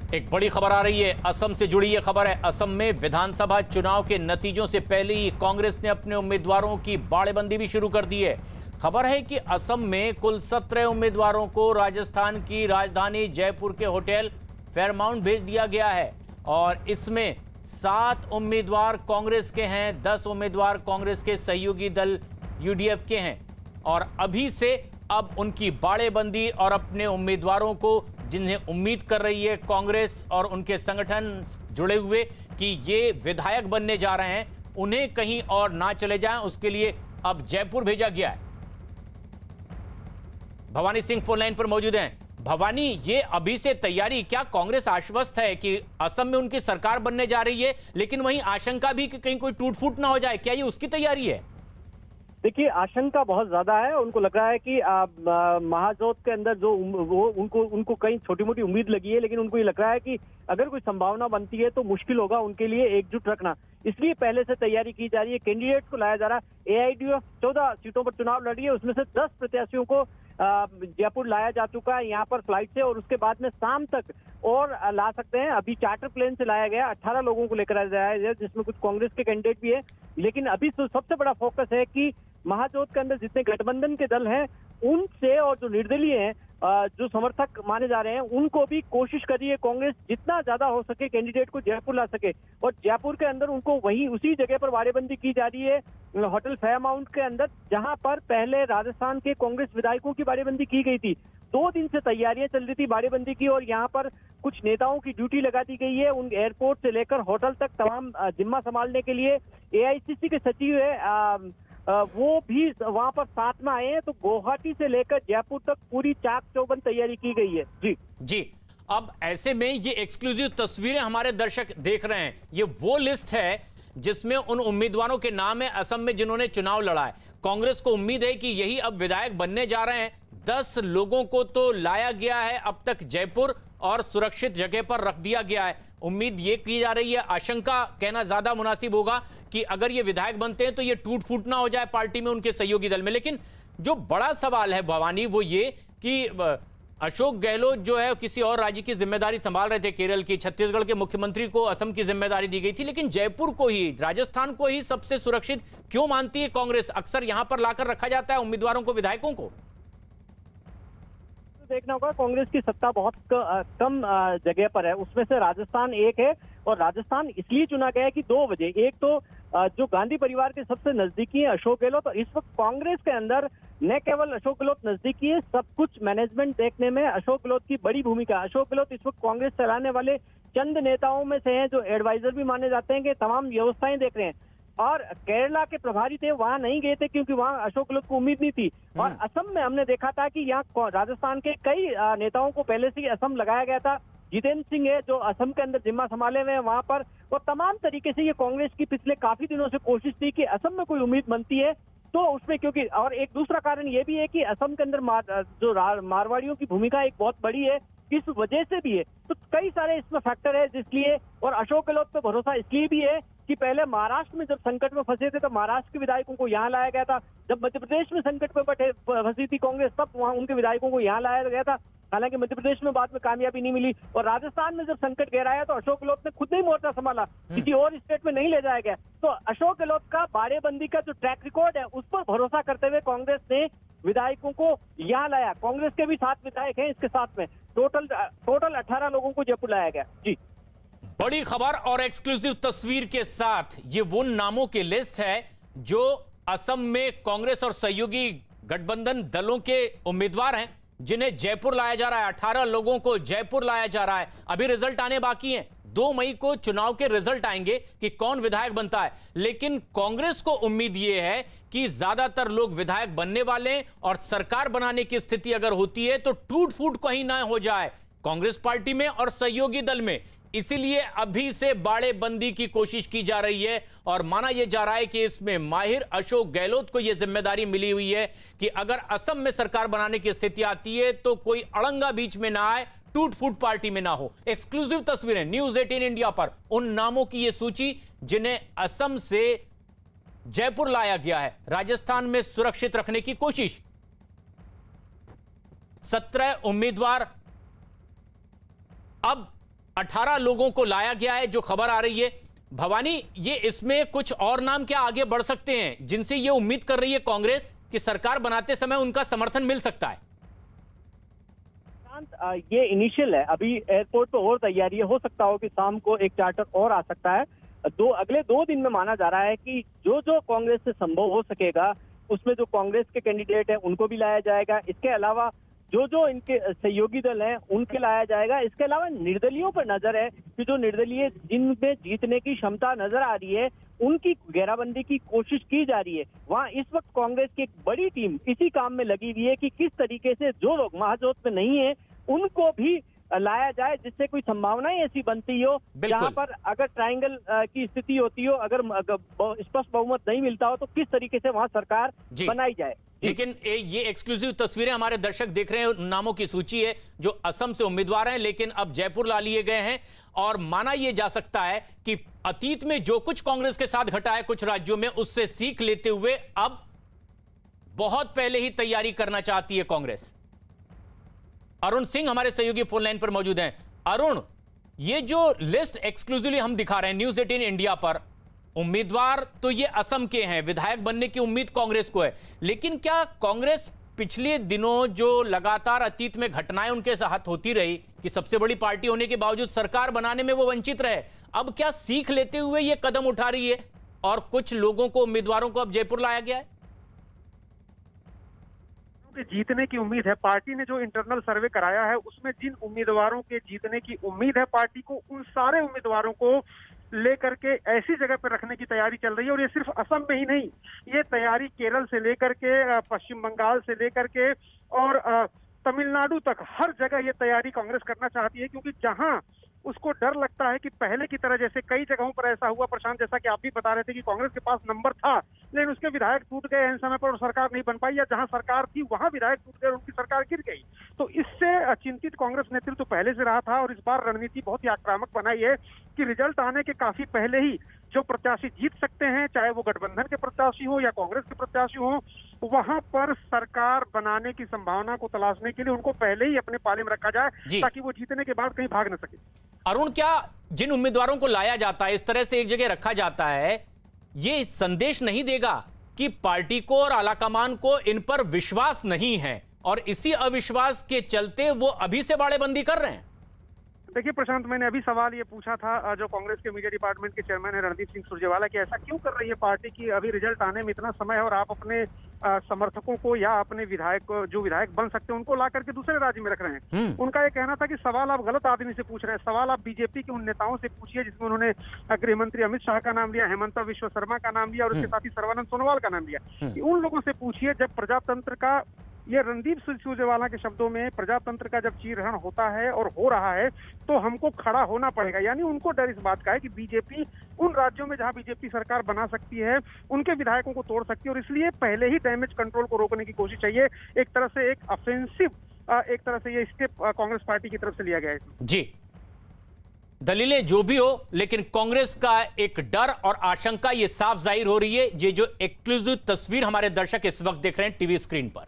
एक बड़ी खबर आ रही है, असम से जुड़ी ये खबर है। असम में विधानसभा चुनाव के नतीजों से पहले ही कांग्रेस ने अपने उम्मीदवारों की बाड़ेबंदी भी शुरू कर दी है। खबर है कि असम में कुल 17 उम्मीदवारों को राजस्थान की राजधानी जयपुर के होटल फेयरमाउंट भेज दिया गया है और इसमें 7 उम्मीदवार कांग्रेस के हैं, 10 उम्मीदवार कांग्रेस के सहयोगी दल यूडीएफ के हैं और अभी से अब उनकी बाड़ेबंदी और अपने उम्मीदवारों को, जिन्हें उम्मीद कर रही है कांग्रेस और उनके संगठन जुड़े हुए कि ये विधायक बनने जा रहे हैं, उन्हें कहीं और ना चले जाएं, उसके लिए अब जयपुर भेजा गया है। भवानी सिंह फोन लाइन पर मौजूद हैं। भवानी, ये अभी से तैयारी, क्या कांग्रेस आश्वस्त है कि असम में उनकी सरकार बनने जा रही है, लेकिन वहीं आशंका भी कि कहीं कोई टूट फूट ना हो जाए, क्या ये उसकी तैयारी है? देखिए, आशंका बहुत ज्यादा है। उनको लग रहा है कि महाजोत के अंदर जो वो उनको कहीं छोटी मोटी उम्मीद लगी है, लेकिन उनको ये लग रहा है कि अगर कोई संभावना बनती है तो मुश्किल होगा उनके लिए एकजुट रखना। इसलिए पहले से तैयारी की जा रही है, कैंडिडेट्स को लाया जा रहा है। एआईडीएफ 14 सीटों पर चुनाव लड़ रही है, उसमें से 10 प्रत्याशियों को जयपुर लाया जा चुका है यहाँ पर फ्लाइट से, और उसके बाद में शाम तक और ला सकते हैं। अभी चार्टर प्लेन से लाया गया, 18 लोगों को लेकर आया है, जिसमें कुछ कांग्रेस के कैंडिडेट भी है। लेकिन अभी तो सबसे बड़ा फोकस है कि महाजोत के अंदर जितने गठबंधन के दल हैं उनसे, और जो निर्दलीय हैं, जो समर्थक माने जा रहे हैं, उनको भी कोशिश कर रही है कांग्रेस जितना ज्यादा हो सके कैंडिडेट को जयपुर ला सके। और जयपुर के अंदर उनको वहीं उसी जगह पर बाड़ेबंदी की जा रही है, होटल फेयरमाउंट के अंदर, जहां पर पहले राजस्थान के कांग्रेस विधायकों की बाड़ेबंदी की गई थी। 2 दिन से तैयारियां चल रही थी बाड़ेबंदी की, और यहाँ पर कुछ नेताओं की ड्यूटी लगा दी गई है। उन एयरपोर्ट से लेकर होटल तक तमाम जिम्मा संभालने के लिए एआईसीसी के सचिव है, वो भी वहां पर साथ में आए हैं। तो गुवाहाटी से लेकर जयपुर तक पूरी चाक चौबंद तैयारी की गई है। जी। अब ऐसे में ये एक्सक्लूसिव तस्वीरें हमारे दर्शक देख रहे हैं, ये वो लिस्ट है जिसमें उन उम्मीदवारों के नाम है असम में जिन्होंने चुनाव लड़ा है। कांग्रेस को उम्मीद है कि यही अब विधायक बनने जा रहे हैं। 10 लोगों को तो लाया गया है अब तक जयपुर और सुरक्षित जगह पर रख दिया गया है। उम्मीद ये की जा रही है, आशंका कहना ज्यादा मुनासिब होगा कि अगर ये विधायक बनते हैं तो ये टूट फूट ना हो जाए पार्टी में, उनके सहयोगी दल में। लेकिन जो बड़ा सवाल है भवानी, वो ये कि अशोक गहलोत जो है किसी और राज्य की जिम्मेदारी संभाल रहे थे, केरल की, छत्तीसगढ़ के मुख्यमंत्री को असम की जिम्मेदारी दी गई थी, लेकिन जयपुर को ही, राजस्थान को ही सबसे सुरक्षित क्यों मानती है कांग्रेस? अक्सर यहां पर लाकर रखा जाता है उम्मीदवारों को, विधायकों को। देखना होगा, कांग्रेस की सत्ता बहुत कम जगह पर है, उसमें से राजस्थान एक है। और राजस्थान इसलिए चुना गया है कि 2 वजह। एक तो जो गांधी परिवार के सबसे नजदीकी है अशोक गहलोत, और इस वक्त कांग्रेस के अंदर न केवल अशोक गहलोत नजदीकी है, सब कुछ मैनेजमेंट देखने में अशोक गहलोत की बड़ी भूमिका। अशोक गहलोत इस वक्त कांग्रेस चलाने वाले चंद नेताओं में से हैं जो एडवाइजर भी माने जाते हैं, कि तमाम व्यवस्थाएं देख रहे हैं। और केरला के प्रभारी थे, वहां नहीं गए थे क्योंकि वहां अशोक गहलोत को उम्मीद नहीं थी। और असम में हमने देखा था कि यहाँ राजस्थान के कई नेताओं को पहले से ही असम लगाया गया था। जितेंद्र सिंह है जो असम के अंदर जिम्मा संभाले हुए हैं वहां पर। और तमाम तरीके से ये कांग्रेस की पिछले काफी दिनों से कोशिश थी कि असम में कोई उम्मीद बनती है तो उसमें, क्योंकि और एक दूसरा कारण ये भी है कि असम के अंदर मारवाड़ियों की भूमिका एक बहुत बड़ी है, इस वजह से भी है। तो कई सारे इसमें फैक्टर है जिसलिए, और अशोक गहलोत पे भरोसा इसलिए भी है कि पहले महाराष्ट्र में जब संकट में फंसे थे तो महाराष्ट्र के विधायकों को यहाँ लाया गया था। जब मध्य प्रदेश में संकट में फंसी थी कांग्रेस, तब वहां उनके विधायकों को यहाँ लाया गया था। हालांकि मध्य प्रदेश में बाद में कामयाबी नहीं मिली। और राजस्थान में जब संकट गहराया तो अशोक गहलोत ने खुद नहीं मोर्चा संभाला, किसी और स्टेट में नहीं ले जाया गया। तो अशोक गहलोत का बाड़ेबंदी का जो ट्रैक रिकॉर्ड है उस पर भरोसा करते हुए कांग्रेस ने विधायकों को यहाँ लाया। कांग्रेस के भी 7 विधायक हैं इसके साथ में, टोटल 18 लोगों को जयपुर लाया गया। जी, बड़ी खबर और एक्सक्लूसिव तस्वीर के साथ ये वो नामों की लिस्ट है जो असम में कांग्रेस और सहयोगी गठबंधन दलों के उम्मीदवार हैं, जिन्हें जयपुर लाया जा रहा है। 18 लोगों को जयपुर लाया जा रहा है। अभी रिजल्ट आने बाकी हैं, 2 मई को चुनाव के रिजल्ट आएंगे कि कौन विधायक बनता है। लेकिन कांग्रेस को उम्मीद यह है कि ज्यादातर लोग विधायक बनने वाले हैं और सरकार बनाने की स्थिति अगर होती है तो टूट फूट कहीं ना हो जाए कांग्रेस पार्टी में और सहयोगी दल में। इसीलिए अभी से बाड़ेबंदी की कोशिश की जा रही है और माना यह जा रहा है कि इसमें माहिर अशोक गहलोत को यह जिम्मेदारी मिली हुई है कि अगर असम में सरकार बनाने की स्थिति आती है तो कोई अड़ंगा बीच में ना आए, टूट फूट पार्टी में ना हो। एक्सक्लूसिव तस्वीरें न्यूज 18 इंडिया पर उन नामों की यह सूची जिन्हें असम से जयपुर लाया गया है, राजस्थान में सुरक्षित रखने की कोशिश। 17 उम्मीदवार अब 18 लोगों को लाया गया है जो खबर आ रही है। भवानी, ये इसमें कुछ और नाम क्या आगे बढ़ सकते हैं जिनसे ये उम्मीद कर रही है कांग्रेस कि सरकार बनाते समय उनका समर्थन मिल सकता है? ये इनिशियल है, अभी एयरपोर्ट पे और तैयारी है। हो सकता हो कि शाम को एक चार्टर और आ सकता है। अगले 2 दिन में माना जा रहा है कि जो जो कांग्रेस से संभव हो सकेगा उसमें जो कांग्रेस के कैंडिडेट हैं उनको भी लाया जाएगा। इसके अलावा जो जो इनके सहयोगी दल हैं उनके लाया जाएगा। इसके अलावा निर्दलीयों पर नजर है कि जो निर्दलीय जिनमें जीतने की क्षमता नजर आ रही है उनकी घेराबंदी की कोशिश की जा रही है। वहां इस वक्त कांग्रेस की एक बड़ी टीम इसी काम में लगी हुई है कि किस तरीके से जो लोग महाजोत में नहीं है उनको भी लाया जाए, जिससे कोई संभावनाएं ऐसी बनती हो जहां पर अगर ट्रायंगल की स्थिति होती हो, अगर स्पष्ट बहुमत नहीं मिलता हो तो किस तरीके से वहां सरकार बनाई जाए। लेकिन ये एक्सक्लूसिव तस्वीरें हमारे दर्शक देख रहे हैं, नामों की सूची है जो असम से उम्मीदवार हैं लेकिन अब जयपुर ला लिए गए हैं। और माना यह जा सकता है कि अतीत में जो कुछ कांग्रेस के साथ घटा है कुछ राज्यों में, उससे सीख लेते हुए अब बहुत पहले ही तैयारी करना चाहती है कांग्रेस। अरुण सिंह हमारे सहयोगी फोन लाइन पर मौजूद हैं। अरुण, ये जो लिस्ट एक्सक्लूसिवली हम दिखा रहे हैं न्यूज 18 इंडिया पर, उम्मीदवार तो ये असम के हैं, विधायक बनने की उम्मीद कांग्रेस को है, लेकिन क्या कांग्रेस पिछले दिनों जो लगातार अतीत में घटनाएं उनके साथ होती रही कि सबसे बड़ी पार्टी होने के बावजूद सरकार बनाने में वो वंचित रहे, अब क्या सीख लेते हुए ये कदम उठा रही है और कुछ लोगों को, उम्मीदवारों को अब जयपुर लाया गया है? जीतने की उम्मीद है। पार्टी ने जो इंटरनल सर्वे कराया है उसमें जिन उम्मीदवारों के जीतने की उम्मीद है पार्टी को, उन सारे उम्मीदवारों को लेकर के ऐसी जगह पर रखने की तैयारी चल रही है। और ये सिर्फ असम में ही नहीं, ये तैयारी केरल से लेकर के पश्चिम बंगाल से लेकर के और तमिलनाडु तक हर जगह ये तैयारी कांग्रेस करना चाहती है, क्योंकि जहां उसको डर लगता है कि पहले की तरह, जैसे कई जगहों पर ऐसा हुआ प्रशांत, जैसा कि आप भी बता रहे थे कि कांग्रेस के पास नंबर था लेकिन उसके विधायक टूट गए एन समय पर और सरकार नहीं बन पाई, या जहां सरकार थी वहां विधायक टूट गए और उनकी सरकार गिर गई। तो इससे चिंतित कांग्रेस नेतृत्व पहले से रहा था और इस बार रणनीति बहुत ही आक्रामक बनाई है कि रिजल्ट आने के काफी पहले ही जो प्रत्याशी जीत सकते हैं, चाहे वो गठबंधन के प्रत्याशी हो या कांग्रेस के प्रत्याशी हो, वहां पर सरकार बनाने की संभावना को तलाशने के लिए उनको पहले ही अपने पाले में रखा जाए ताकि वो जीतने के बाद कहीं भाग न सके। अरुण, क्या जिन उम्मीदवारों को लाया जाता है, इस तरह से एक जगह रखा जाता है, ये संदेश नहीं देगा कि पार्टी को और आलाकमान को इन पर विश्वास नहीं है और इसी अविश्वास के चलते वो अभी से बाड़ेबंदी कर रहे हैं? देखिए प्रशांत, मैंने अभी सवाल ये पूछा था जो कांग्रेस के मीडिया डिपार्टमेंट के चेयरमैन है रणदीप सिंह सुरजेवाला कि ऐसा क्यों कर रही है पार्टी की, अभी रिजल्ट आने में इतना समय है और आप अपने समर्थकों को या अपने विधायक जो विधायक बन सकते हैं उनको ला करके दूसरे राज्य में रख रहे हैं। उनका ये कहना था कि सवाल आप गलत आदमी से पूछ रहे हैं, सवाल आप बीजेपी के उन नेताओं से पूछिए जिसमें उन्होंने गृह मंत्री अमित शाह का नाम लिया, हेमंत विश्व शर्मा का नाम लिया और उसके साथ ही सर्बानंद सोनोवाल का नाम लिया। उन लोगों से पूछिए, जब प्रजातंत्र का, ये रणदीप सुरजेवाला के शब्दों में, प्रजातंत्र का जब चीरहरण होता है और हो रहा है तो हमको खड़ा होना पड़ेगा। यानी उनको डर इस बात का है कि बीजेपी उन राज्यों में जहां बीजेपी सरकार बना सकती है उनके विधायकों को तोड़ सकती है और इसलिए पहले ही डैमेज कंट्रोल को रोकने की कोशिश चाहिए। एक तरह से एक ऑफेंसिव, एक तरह से ये स्टेप कांग्रेस पार्टी की तरफ से लिया गया है। जी, दलीलें जो भी हो, लेकिन कांग्रेस का एक डर और आशंका ये साफ जाहिर हो रही है। ये जो एक्सक्लूसिव तस्वीर हमारे दर्शक इस वक्त देख रहे हैं टीवी स्क्रीन पर,